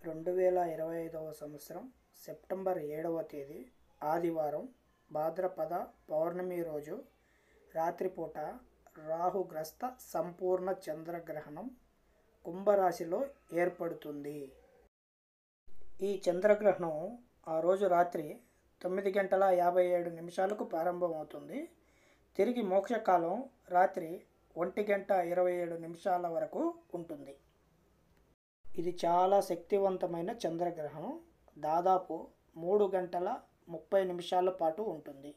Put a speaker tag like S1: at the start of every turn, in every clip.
S1: 2025వ సంవత్సరం సెప్టెంబర్ 7వ తేదీ ఆదివారం భాద్రపద పౌర్ణమి రోజు రాత్రిపూట రాహుగ్రస్త సంపూర్ణ చంద్రగ్రహణం కుంభరాశిలో ఏర్పడుతుంది. ఈ చంద్రగ్రహణం ఆ రోజు రాత్రి 9:57 ప్రారంభమవుతుంది. తిరిగి మోక్షకాలం రాత్రి 1:27 వరకు ఉంటుంది. ఇది చాలా శక్తివంతమైన చంద్రగ్రహణం. దాదాపు 3:30 పాటు ఉంటుంది.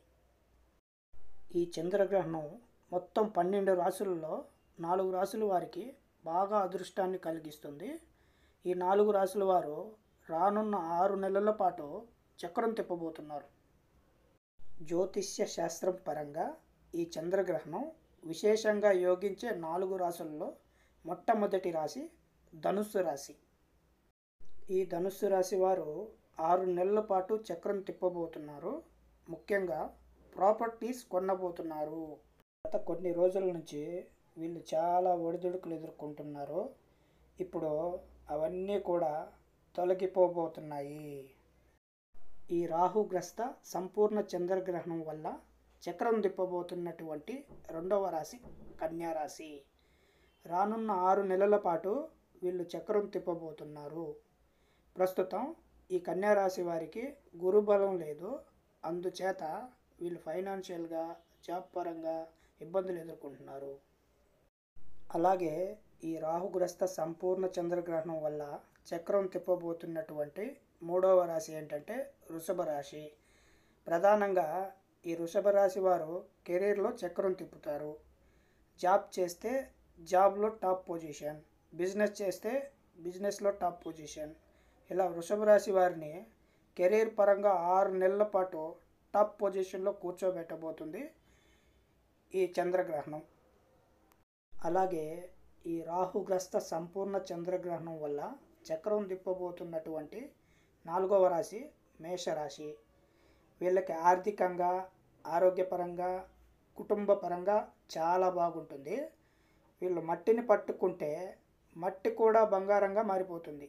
S1: ఈ చంద్రగ్రహణం మొత్తం 12 రాశులలో 4 రాశుల వారికి బాగా అదృష్టాన్ని కలిగిస్తుంది. ఈ 4 రాశుల వారు రానున్న 6 నెలల పాటు చక్రం తిప్పబోతున్నారు. జ్యోతిష్య శాస్త్రం పరంగా ఈ చంద్రగ్రహణం విశేషంగా యోగించే 4 రాశులలో మొట్టమొదటి రాశి ధనుస్సు రాశి. ఈ ధనుస్సు రాశి వారు 6 నెలల పాటు చక్రం తిప్పబోతున్నారు. ముఖ్యంగా ప్రాపర్టీస్ కొనబోతున్నారు. గత కొన్ని రోజుల నుంచి వీళ్ళు చాలా ఒడిదుడుకులు ఎదుర్కొంటున్నారు. ఇప్పుడు అవన్నీ కూడా తొలగిపోబోతున్నాయి. ఈ రాహుగ్రస్త సంపూర్ణ చంద్రగ్రహణం వల్ల చక్రం తిప్పబోతున్నటువంటి రెండవ రాశి కన్యా రాశి. రానున్న 6 నెలల పాటు వీళ్ళు చక్రం తిప్పబోతున్నారు. ప్రస్తుతం ఈ కన్యా రాశి వారికి గురుబలం లేదు. అందుచేత వీళ్ళు ఫైనాన్షియల్గా జాబ్ పరంగా ఇబ్బందులు ఎదుర్కొంటున్నారు. అలాగే ఈ రాహుగ్రస్త సంపూర్ణ చంద్రగ్రహణం వల్ల చక్రం తిప్పబోతున్నటువంటి మూడవ రాశి ఏంటంటే వృషభ రాశి. ప్రధానంగా ఈ వృషభ రాశి వారు కెరీర్లో చక్రం తిప్పుతారు. జాబ్ చేస్తే జాబ్లో టాప్ పొజిషన్, బిజినెస్ చేస్తే బిజినెస్లో టాప్ పొజిషన్. ఇలా వృషభ రాశి వారిని కెరీర్ పరంగా 6 నెలల పాటు టాప్ పొజిషన్లో కూర్చోబెట్టబోతుంది ఈ చంద్రగ్రహణం. అలాగే ఈ రాహుగ్రస్త సంపూర్ణ చంద్రగ్రహణం వల్ల చక్రం తిప్పబోతున్నటువంటి 4వ రాశి మేషరాశి. వీళ్ళకి ఆర్థికంగా, ఆరోగ్యపరంగా, కుటుంబ పరంగా చాలా బాగుంటుంది. వీళ్ళు మట్టిని పట్టుకుంటే మట్టి కూడా బంగారంగా మారిపోతుంది.